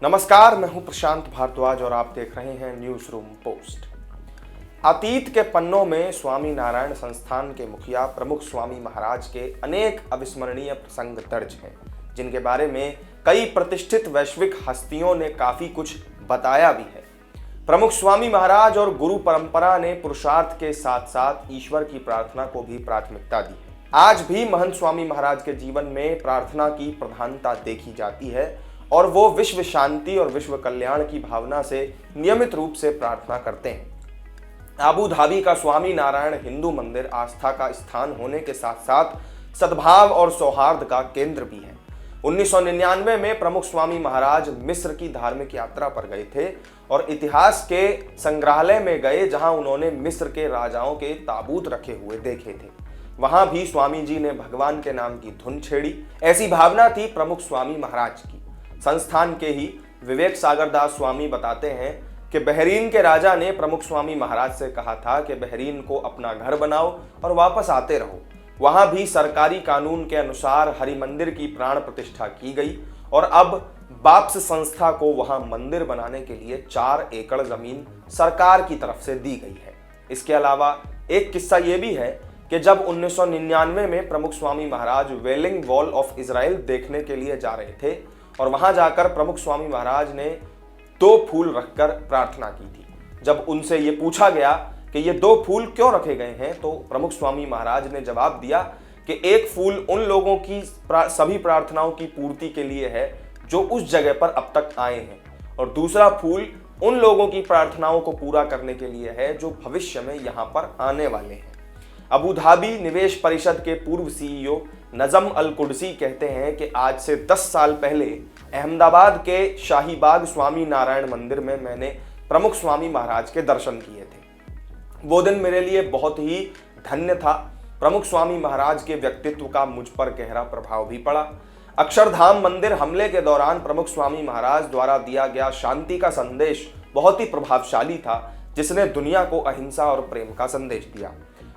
नमस्कार, मैं हूं प्रशांत भारद्वाज और आप देख रहे हैं न्यूज रूम पोस्ट। अतीत के पन्नों में स्वामी नारायण संस्थान के मुखिया प्रमुख स्वामी महाराज के अनेक अविस्मरणीय प्रसंग दर्ज हैं, जिनके बारे में कई प्रतिष्ठित वैश्विक हस्तियों ने काफी कुछ बताया भी है। प्रमुख स्वामी महाराज और गुरु परंपरा ने पुरुषार्थ के साथ साथ ईश्वर की प्रार्थना को भी प्राथमिकता दी है। आज भी महंत स्वामी महाराज के जीवन में प्रार्थना की प्रधानता देखी जाती है और वो विश्व शांति और विश्व कल्याण की भावना से नियमित रूप से प्रार्थना करते हैं। आबू धाबी का स्वामी नारायण हिंदू मंदिर आस्था का स्थान होने के साथ साथ सद्भाव और सौहार्द का केंद्र भी है। 1999 में प्रमुख स्वामी महाराज मिस्र की धार्मिक यात्रा पर गए थे और इतिहास के संग्रहालय में गए, जहां उन्होंने मिस्र के राजाओं के ताबूत रखे हुए देखे थे। वहां भी स्वामी जी ने भगवान के नाम की धुन छेड़ी। ऐसी भावना थी प्रमुख स्वामी महाराज की। संस्थान के ही विवेक सागर दास स्वामी बताते हैं कि बहरीन के राजा ने प्रमुख स्वामी महाराज से कहा था कि बहरीन को अपना घर बनाओ और वापस आते रहो। वहां भी सरकारी कानून के अनुसार हरि मंदिर की प्राण प्रतिष्ठा की गई और अब बाप्स संस्था को वहां मंदिर बनाने के लिए 4 एकड़ जमीन सरकार की तरफ से दी गई है। इसके अलावा एक किस्सा यह भी है कि जब 1999 में प्रमुख स्वामी महाराज वेलिंग वॉल ऑफ इजराइल देखने के लिए जा रहे थे और वहां जाकर प्रमुख स्वामी महाराज ने 2 फूल रखकर प्रार्थना की थी। जब उनसे ये पूछा गया कि ये 2 फूल क्यों रखे गए हैं, तो प्रमुख स्वामी महाराज ने जवाब दिया कि एक फूल उन लोगों की सभी प्रार्थनाओं की पूर्ति के लिए है जो उस जगह पर अब तक आए हैं, और दूसरा फूल उन लोगों की प्रार्थनाओं को पूरा करने के लिए है जो भविष्य में यहाँ पर आने वाले हैं। अबू धाबी निवेश परिषद के पूर्व सीईओ नजम अल कुर्सी कहते हैं कि आज से 10 साल पहले अहमदाबाद के शाहीबाग स्वामी नारायण मंदिर में मैंने प्रमुख स्वामी महाराज के दर्शन किए थे। वो दिन मेरे लिए बहुत ही धन्य था। प्रमुख स्वामी महाराज के व्यक्तित्व का मुझ पर गहरा प्रभाव भी पड़ा। अक्षरधाम मंदिर हमले के दौरान प्रमुख स्वामी महाराज द्वारा दिया गया शांति का संदेश बहुत ही प्रभावशाली था, जिसने दुनिया को अहिंसा और प्रेम का संदेश दिया।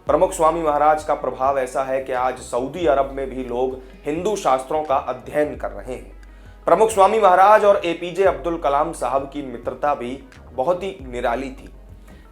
प्रमुख स्वामी महाराज का प्रभाव ऐसा है कि आज सऊदी अरब में भी लोग हिंदू शास्त्रों का अध्ययन कर रहे हैं। प्रमुख स्वामी महाराज और एपीजे अब्दुल कलाम साहब की मित्रता भी बहुत ही निराली थी।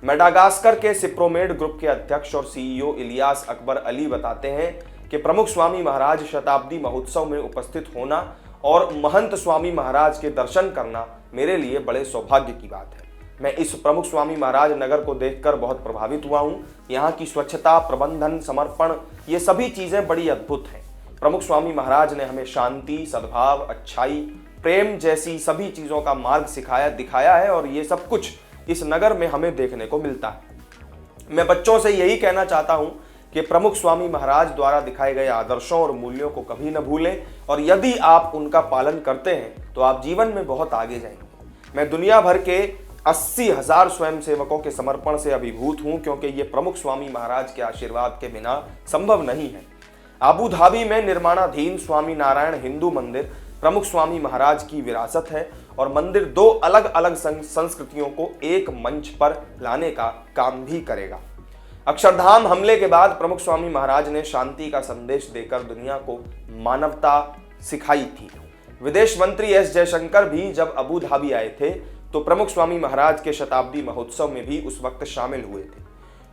मेडागास्कर के सिप्रोमेड ग्रुप के अध्यक्ष और सीईओ इलियास अकबर अली बताते हैं कि प्रमुख स्वामी महाराज शताब्दी महोत्सव में उपस्थित होना और महंत स्वामी महाराज के दर्शन करना मेरे लिए बड़े सौभाग्य की बात है। मैं इस प्रमुख स्वामी महाराज नगर को देखकर बहुत प्रभावित हुआ हूँ। यहाँ की स्वच्छता, प्रबंधन, समर्पण, ये सभी चीजें बड़ी अद्भुत हैं। प्रमुख स्वामी महाराज ने हमें शांति, सद्भाव, अच्छाई, प्रेम जैसी सभी चीजों का मार्ग दिखाया है और ये सब कुछ इस नगर में हमें देखने को मिलता है। मैं बच्चों से यही कहना चाहता हूँ कि प्रमुख स्वामी महाराज द्वारा दिखाए गए आदर्शों और मूल्यों को कभी न भूलें, और यदि आप उनका पालन करते हैं तो आप जीवन में बहुत आगे जाएंगे। मैं दुनिया भर के 80,000 स्वयंसेवकों के समर्पण से अभिभूत हूं, क्योंकि ये प्रमुख स्वामी महाराज के आशीर्वाद के बिना संभव नहीं है। आबू धाबी में निर्माणाधीन स्वामी नारायण हिंदू मंदिर प्रमुख स्वामी महाराज की विरासत है और मंदिर 2 अलग अलग संस्कृतियों को एक मंच पर लाने का काम भी करेगा। अक्षरधाम हमले के बाद प्रमुख स्वामी महाराज ने शांति का संदेश देकर दुनिया को मानवता सिखाई थी। विदेश मंत्री एस जयशंकर भी जब अबू धाबी आए थे तो प्रमुख स्वामी महाराज के शताब्दी महोत्सव में भी उस वक्त शामिल हुए थे।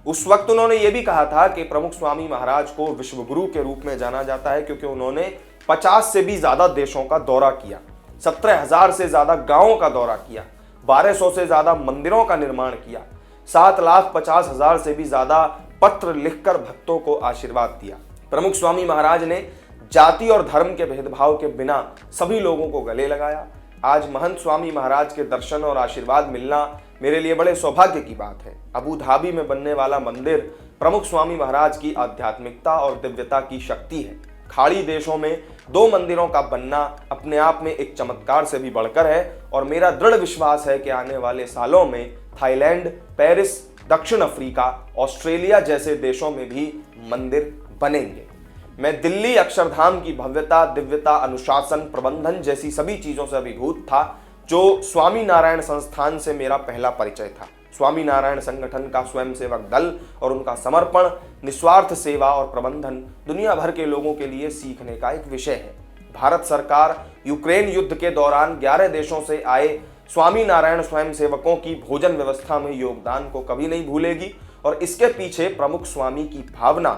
उस वक्त उन्होंने ये भी कहा था कि प्रमुख स्वामी महाराज को विश्वगुरु के रूप में जाना जाता है, क्योंकि उन्होंने 50 से भी ज्यादा देशों का दौरा किया, 17,000 से ज्यादा गांवों का दौरा किया, 1200 से ज्यादा मंदिरों का निर्माण किया, 7,50,000 से भी ज्यादा पत्र लिखकर भक्तों को आशीर्वाद दिया। प्रमुख स्वामी महाराज ने जाति और धर्म के भेदभाव के बिना सभी लोगों को गले लगाया। आज महंत स्वामी महाराज के दर्शन और आशीर्वाद मिलना मेरे लिए बड़े सौभाग्य की बात है। अबू धाबी में बनने वाला मंदिर प्रमुख स्वामी महाराज की आध्यात्मिकता और दिव्यता की शक्ति है। खाड़ी देशों में 2 मंदिरों का बनना अपने आप में एक चमत्कार से भी बढ़कर है और मेरा दृढ़ विश्वास है कि आने वाले सालों में थाईलैंड, पेरिस, दक्षिण अफ्रीका, ऑस्ट्रेलिया जैसे देशों में भी मंदिर बनेंगे। मैं दिल्ली अक्षरधाम की भव्यता, दिव्यता, अनुशासन, प्रबंधन जैसी सभी चीजों से अभिभूत था, जो स्वामी नारायण संस्थान से मेरा पहला परिचय था। स्वामी नारायण संगठन का स्वयंसेवक दल और उनका समर्पण, निस्वार्थ सेवा और प्रबंधन दुनिया भर के लोगों के लिए सीखने का एक विषय है। भारत सरकार यूक्रेन युद्ध के दौरान 11 देशों से आए स्वामी नारायण स्वयंसेवकों की भोजन व्यवस्था में योगदान को कभी नहीं भूलेगी और इसके पीछे प्रमुख स्वामी की भावना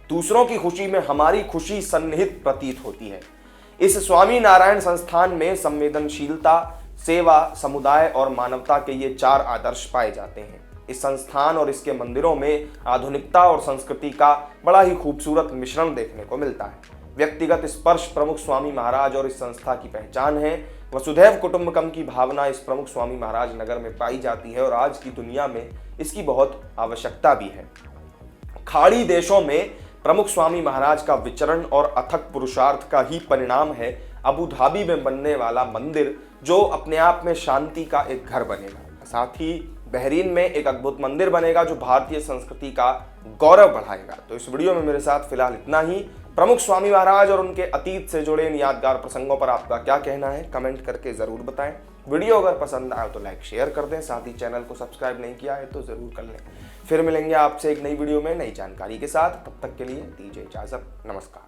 दूसरों की खुशी में हमारी खुशी सन्निहित प्रतीत होती है। इस स्वामी नारायण संस्थान में संवेदनशीलता, सेवा, समुदाय और मानवता के ये 4 आदर्श पाए जाते हैं। इस संस्थान और इसके मंदिरों में आधुनिकता और संस्कृति का बड़ा ही खूबसूरत मिश्रण देखने को मिलता है। व्यक्तिगत स्पर्श प्रमुख स्वामी महाराज और इस संस्था की पहचान है। वसुधैव कुटुंबकम की भावना इस प्रमुख स्वामी महाराज नगर में पाई जाती है और आज की दुनिया में इसकी बहुत आवश्यकता भी है। खाड़ी देशों में प्रमुख स्वामी महाराज का विचरण और अथक पुरुषार्थ का ही परिणाम है अबू धाबी में बनने वाला मंदिर, जो अपने आप में शांति का एक घर बनेगा। साथ ही बहरीन में एक अद्भुत मंदिर बनेगा जो भारतीय संस्कृति का गौरव बढ़ाएगा। तो इस वीडियो में मेरे साथ फिलहाल इतना ही। प्रमुख स्वामी महाराज और उनके अतीत से जुड़े इन यादगार प्रसंगों पर आपका क्या कहना है, कमेंट करके जरूर बताएं। वीडियो अगर पसंद आए तो लाइक शेयर कर दें, साथ ही चैनल को सब्सक्राइब नहीं किया है तो जरूर कर लें। फिर मिलेंगे आपसे एक नई वीडियो में नई जानकारी के साथ। तब तक के लिए दीजिए इजाजत। नमस्कार।